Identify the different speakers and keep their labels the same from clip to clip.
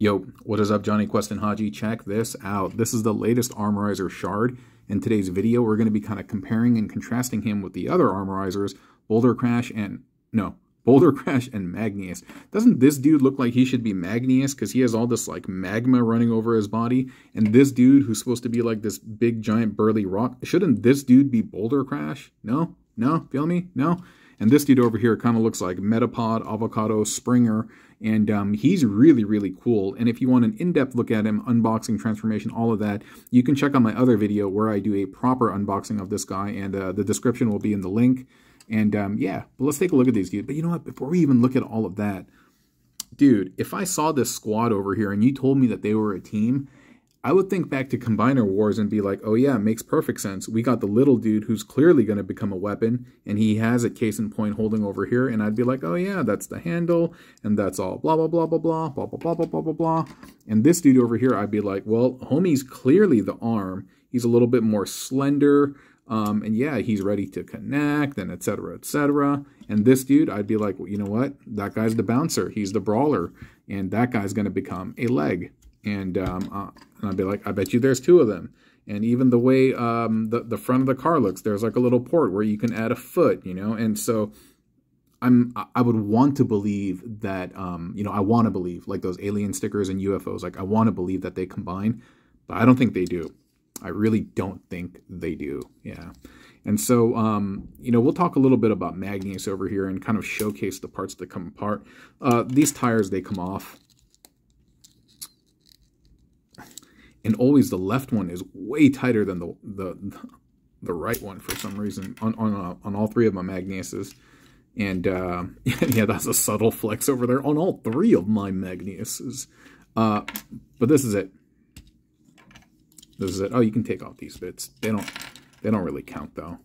Speaker 1: Yo, what is up, Johnny Quest and Haji? Check this out. This is the latest Armorizer Shard. In today's video, we're going to be kind of comparing and contrasting him with the other Armorizers, Boulder Crash and Magnius. Doesn't this dude look like he should be Magnius because he has all this like magma running over his body? And this dude who's supposed to be like this big giant burly rock, shouldn't this dude be Boulder Crash? No? No? Feel me? No? And this dude over here kind of looks like Metapod, Avocado, Springer, and he's really, really cool. And if you want an in-depth look at him, unboxing, transformation, all of that, you can check out my other video where I do a proper unboxing of this guy, and the description will be in the link. And yeah, but let's take a look at these dudes. But you know what, before we even look at all of that, dude, if I saw this squad over here and you told me that they were a team, I would think back to Combiner Wars and be like, oh yeah, it makes perfect sense. We got the little dude who's clearly going to become a weapon, and he has a case in point holding over here, and I'd be like, oh yeah, that's the handle, and that's all blah, blah, blah, blah, blah, blah, blah, blah, blah, blah, blah, blah. And this dude over here, I'd be like, well, homie's clearly the arm. He's a little bit more slender, and yeah, he's ready to connect, and etc., etc. And this dude, I'd be like, well, you know what? That guy's the bouncer. He's the brawler, and that guy's going to become a leg. And I'd be like, I bet you there's two of them. And even the way the front of the car looks, there's like a little port where you can add a foot, you know. And so I would want to believe that, you know, I want to believe like those alien stickers and UFOs. Like I want to believe that they combine, but I don't think they do. I really don't think they do. Yeah. And so, you know, we'll talk a little bit about Magnius over here and kind of showcase the parts that come apart. These tires, they come off. And always the left one is way tighter than the right one for some reason on all three of my Magniuses. And yeah, that's a subtle flex over there on all three of my Magniuses. But this is it. This is it. Oh, you can take off these bits. They don't really count though.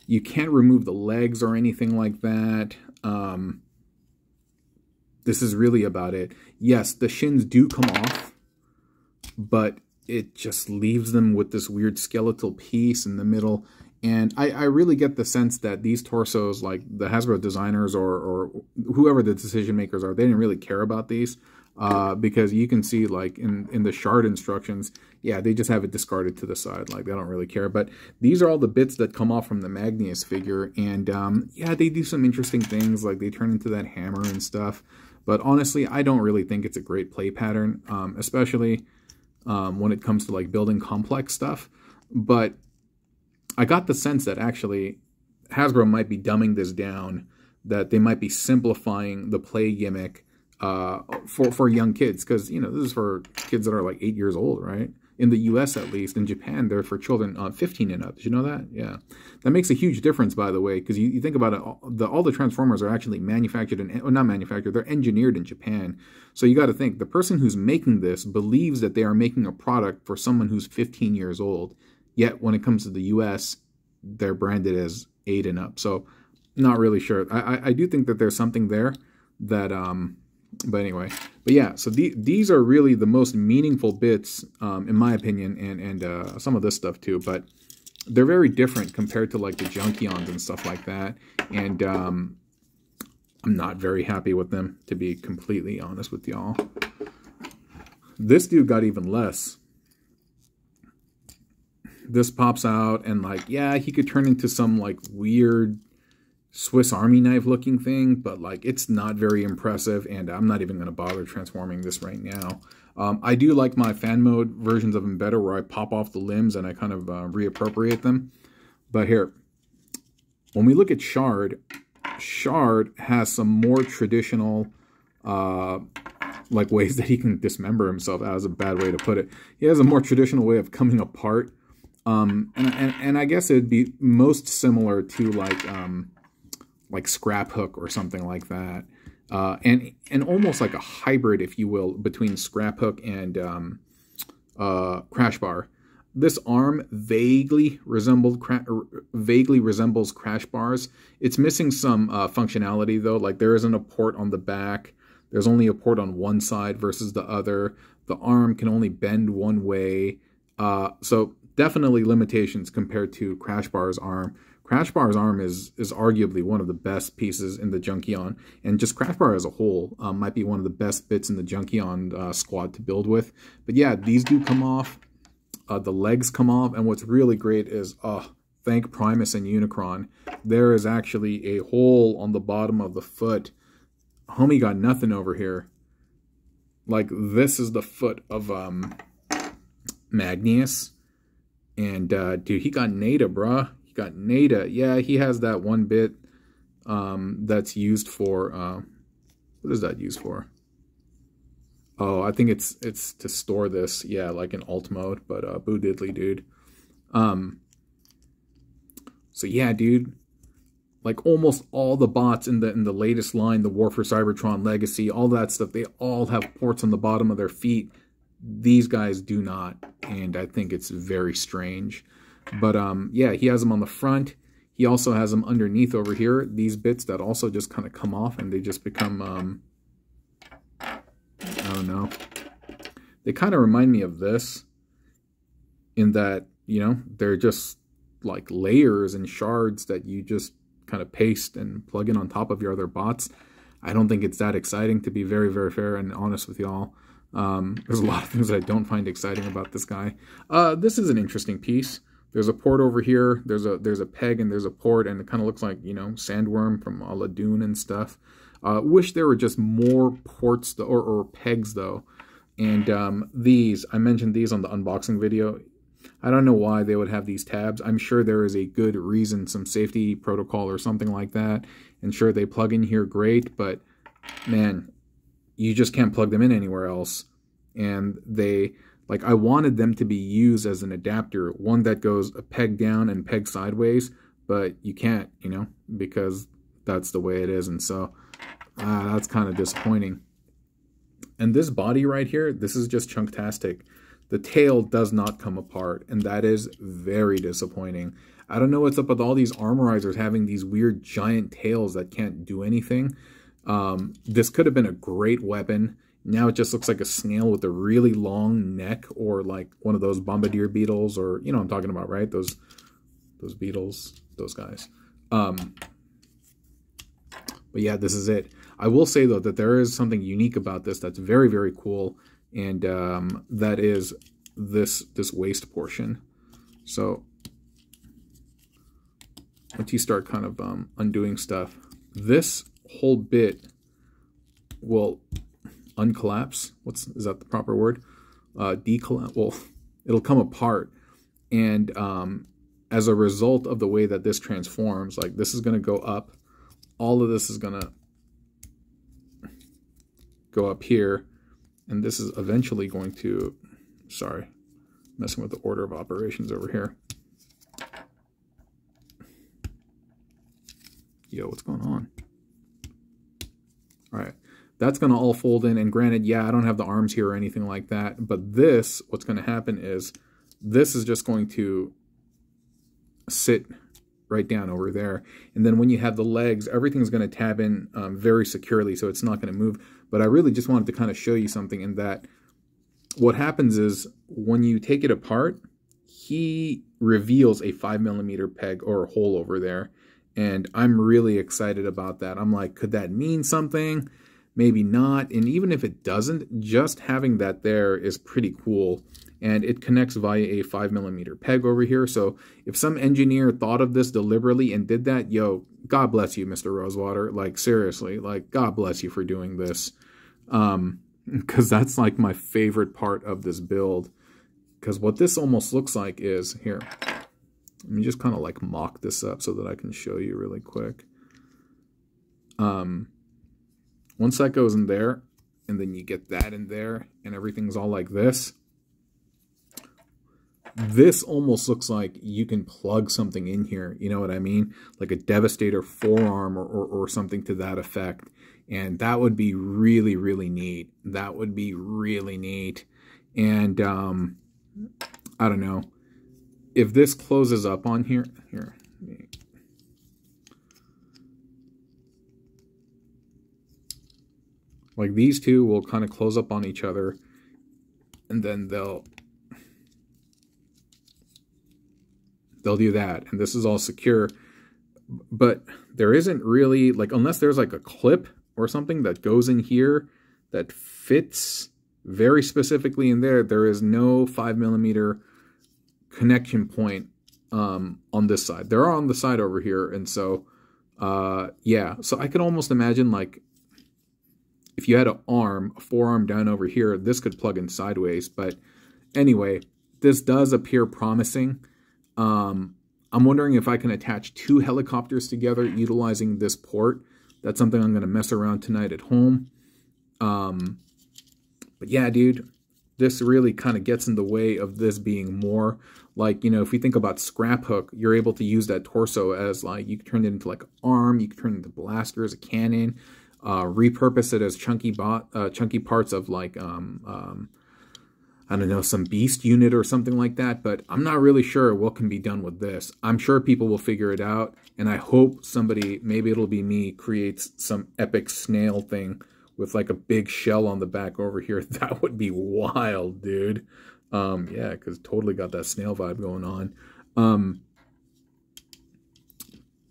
Speaker 1: You can't remove the legs or anything like that. This is really about it. Yes, the shins do come off, but it just leaves them with this weird skeletal piece in the middle. And I really get the sense that these torsos, like the Hasbro designers or whoever the decision makers are, they didn't really care about these. Because you can see like in the shard instructions, yeah, they just have it discarded to the side. Like they don't really care. But these are all the bits that come off from the Magnius figure. And yeah, they do some interesting things. Like they turn into that hammer and stuff. But honestly, I don't really think it's a great play pattern, especially when it comes to like building complex stuff. But I got the sense that actually Hasbro might be dumbing this down, that they might be simplifying the play gimmick for young kids, because you know this is for kids that are like 8 years old, right? In the US at least. In Japan, they're for children 15 and up. Did you know that? Yeah, that makes a huge difference, by the way, because you think about it, all the Transformers are actually manufactured not manufactured, they're engineered in Japan. So you got to think the person who's making this believes that they are making a product for someone who's 15 years old. Yet when it comes to the US, they're branded as 8 and up. So not really sure. I do think that there's something there that but anyway, but yeah, so these are really the most meaningful bits, in my opinion, and some of this stuff too, but they're very different compared to like the Junkions and stuff like that, and I'm not very happy with them, to be completely honest with y'all. This dude got even less. This pops out, and like, yeah, he could turn into some like weird Swiss Army knife looking thing, but like it's not very impressive, and I'm not even going to bother transforming this right now. I do like my fan mode versions of him better, where I pop off the limbs and I kind of reappropriate them. But here, when we look at Shard has some more traditional like ways that he can dismember himself. That was a bad way to put it. He has a more traditional way of coming apart, and I guess it'd be most similar to like Scrap Hook or something like that, and almost like a hybrid, if you will, between Scrap Hook and Crash Bar. This arm vaguely resembles Crash Bar's. It's missing some functionality though. Like there isn't a port on the back. There's only a port on one side versus the other. The arm can only bend one way. So definitely limitations compared to Crash Bar's arm. Crashbar's arm is arguably one of the best pieces in the Junkion, and just Crashbar as a whole might be one of the best bits in the Junkion squad to build with. But yeah, these do come off. The legs come off, and what's really great is, thank Primus and Unicron, there is actually a hole on the bottom of the foot. Homie got nothing over here. Like, this is the foot of Magnius. And, dude, he got Nada, bruh. He got Nada. Yeah, he has that one bit that's used for... what is that used for? Oh, I think it's to store this. Yeah, like in alt mode. But, boo diddly, dude. So, yeah, dude. Like, almost all the bots in the latest line, the War for Cybertron Legacy, all that stuff, they all have ports on the bottom of their feet. These guys do not, and I think it's very strange. But, yeah, he has them on the front. He also has them underneath over here. These bits that also just kind of come off, and they just become, I don't know. They kind of remind me of this, in that, you know, they're just like layers and shards that you just kind of paste and plug in on top of your other bots. I don't think it's that exciting, to be very, very fair and honest with y'all. There's a lot of things that I don't find exciting about this guy. This is an interesting piece. There's a port over here. There's a peg and there's a port, and it kind of looks like, you know, Sandworm from a la Dune and stuff. Wish there were just more ports or pegs though. And these, I mentioned these on the unboxing video. I don't know why they would have these tabs. I'm sure there is a good reason, some safety protocol or something like that. And sure, they plug in here great, but man, you just can't plug them in anywhere else. And they, like, I wanted them to be used as an adapter, one that goes a peg down and peg sideways, but you can't, you know, because that's the way it is. And so that's kind of disappointing. And this body right here, this is just chunktastic. The tail does not come apart, and that is very disappointing. I don't know what's up with all these armorizers having these weird giant tails that can't do anything. This could have been a great weapon. Now it just looks like a snail with a really long neck, or like one of those bombardier beetles, or, you know what I'm talking about, right? Those beetles, those guys. But yeah, this is it. I will say, though, that there is something unique about this that's very, very cool. And that is this waist portion. So once you start kind of undoing stuff, this whole bit will uncollapse. Is that the proper word? Decollapse. Well, it'll come apart. And as a result of the way that this transforms, like, this is going to go up. All of this is going to go up here. And this is eventually going to, sorry, messing with the order of operations over here. Yo, what's going on? All right, that's going to all fold in. And granted, yeah, I don't have the arms here or anything like that. But this, what's going to happen is, this is just going to sit right down over there. And then when you have the legs, everything's going to tab in very securely, so it's not going to move. But I really just wanted to kind of show you something in that what happens is, when you take it apart, he reveals a 5mm peg or a hole over there. And I'm really excited about that. I'm like, could that mean something? Maybe not. And even if it doesn't, just having that there is pretty cool. And it connects via a 5mm peg over here. So if some engineer thought of this deliberately and did that, yo, God bless you, Mr. Rosewater. Like, seriously, like, God bless you for doing this. Because that's like my favorite part of this build. Because what this almost looks like is, here, let me just kind of like mock this up so that I can show you really quick. Once that goes in there, and then you get that in there, and everything's all like this, this almost looks like you can plug something in here, you know what I mean? Like a Devastator forearm or something to that effect. And that would be really, really neat. That would be really neat. And I don't know. If this closes up on here, like these two will kind of close up on each other, and then they'll do that, and this is all secure. but there isn't really, like, unless there's like a clip or something that goes in here that fits very specifically in there, there is no 5mm connection point on this side. There are on the side over here, and so yeah, so I could almost imagine, like, if you had a forearm down over here, this could plug in sideways. But anyway, this does appear promising. I'm wondering if I can attach 2 helicopters together utilizing this port. That's something I'm going to mess around tonight at home. But yeah, dude, this really kind of gets in the way of this being more like, you know, if we think about Scrap Hook, you're able to use that torso as, like, you can turn it into like an arm, you can turn it into blasters, a cannon, repurpose it as chunky parts of, like, I don't know, some beast unit or something like that. But I'm not really sure what can be done with this. I'm sure people will figure it out, and I hope somebody, maybe it'll be me, creates some epic snail thing with like a big shell on the back over here. That would be wild, dude. Yeah, because totally got that snail vibe going on.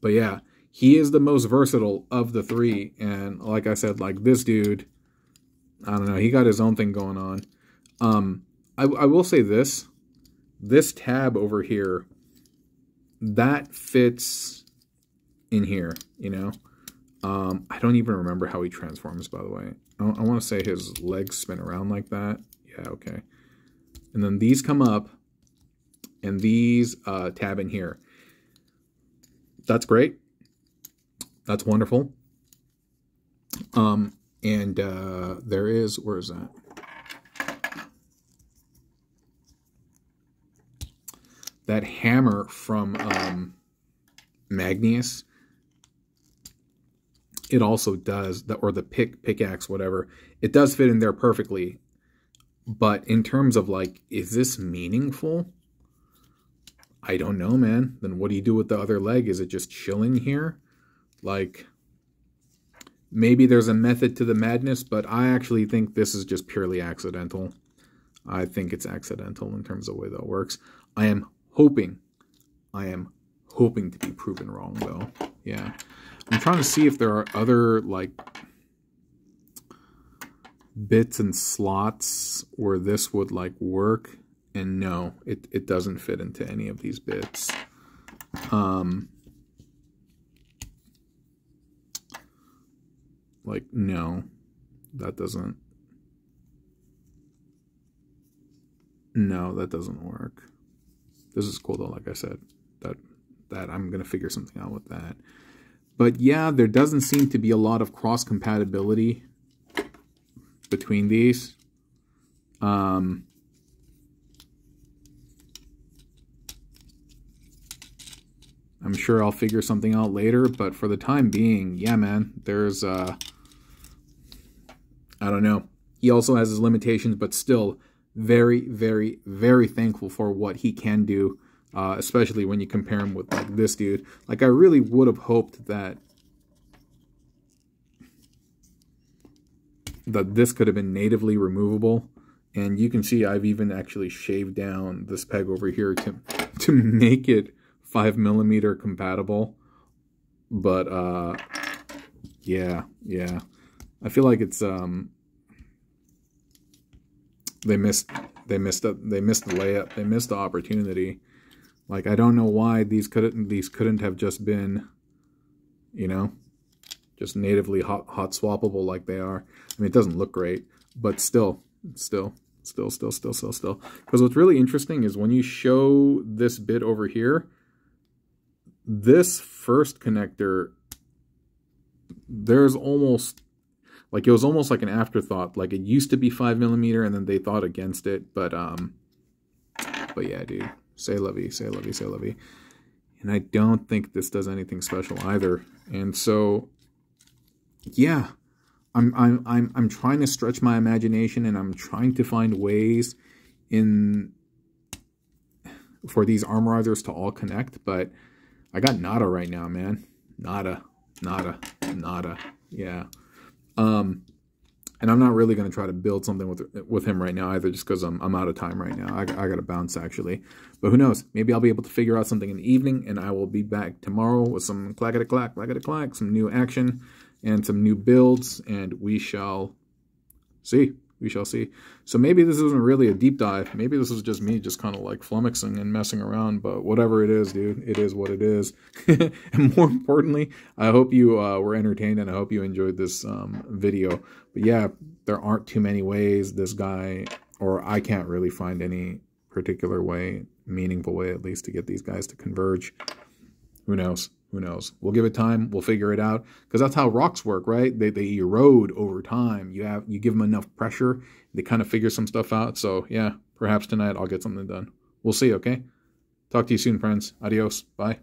Speaker 1: But yeah, he is the most versatile of the 3. And like I said, like, this dude, I don't know, he got his own thing going on. I will say this tab over here, that fits in here, you know. I don't even remember how he transforms, by the way. I want to say his legs spin around like that. Yeah, okay. And then these come up, and these tab in here. That's great. That's wonderful. And there is, where is that? That hammer from Magnius. It also does, or the pickaxe, whatever. It does fit in there perfectly. But in terms of, like, is this meaningful? I don't know, man. Then what do you do with the other leg? Is it just chilling here? Like, maybe there's a method to the madness, but I actually think this is just purely accidental. I think it's accidental in terms of the way that works. I am hoping to be proven wrong, though. Yeah. I'm trying to see if there are other, like, bits and slots where this would, like, work. And no, it doesn't fit into any of these bits. Like, no, that doesn't. No, that doesn't work. This is cool, though, like I said. That I'm going to figure something out with that. But yeah, there doesn't seem to be a lot of cross-compatibility between these. I'm sure I'll figure something out later, but for the time being, yeah, man, there's, I don't know. He also has his limitations, but still very, very, very thankful for what he can do. Especially when you compare him with, like, this dude. Like, I really would have hoped that this could have been natively removable. And you can see I've even actually shaved down this peg over here to make it 5mm compatible. But yeah. I feel like it's they missed the layup. They missed the opportunity. Like, I don't know why these couldn't have just been, you know, just natively hot swappable like they are. I mean, it doesn't look great, but still. Because what's really interesting is when you show this bit over here, this first connector, there's almost, like, it was almost like an afterthought. Like, it used to be 5mm and then they thought against it. But yeah, dude. C'est la vie, c'est la vie, c'est la vie. And I don't think this does anything special either. And so, yeah, I'm trying to stretch my imagination, and I'm trying to find ways for these armorizers to all connect. But I got nada right now, man. Nada. Yeah. And I'm not really going to try to build something with him right now either, just because I'm out of time right now. I got to bounce, actually. But who knows? Maybe I'll be able to figure out something in the evening, and I will be back tomorrow with some clackety-clack, some new action and some new builds, and we shall see. We shall see. So maybe this isn't really a deep dive. Maybe this is just me just kind of like flummoxing and messing around. But whatever it is, dude, it is what it is. And more importantly, I hope you were entertained, and I hope you enjoyed this video. But yeah, there aren't too many ways this guy, or I can't really find any particular way, meaningful way at least, to get these guys to converge. Who knows? Who knows? We'll give it time. We'll figure it out, because that's how rocks work, right? They erode over time. You give them enough pressure, they kind of figure some stuff out. So yeah, perhaps tonight I'll get something done. We'll see. Okay. Talk to you soon, friends. Adios. Bye.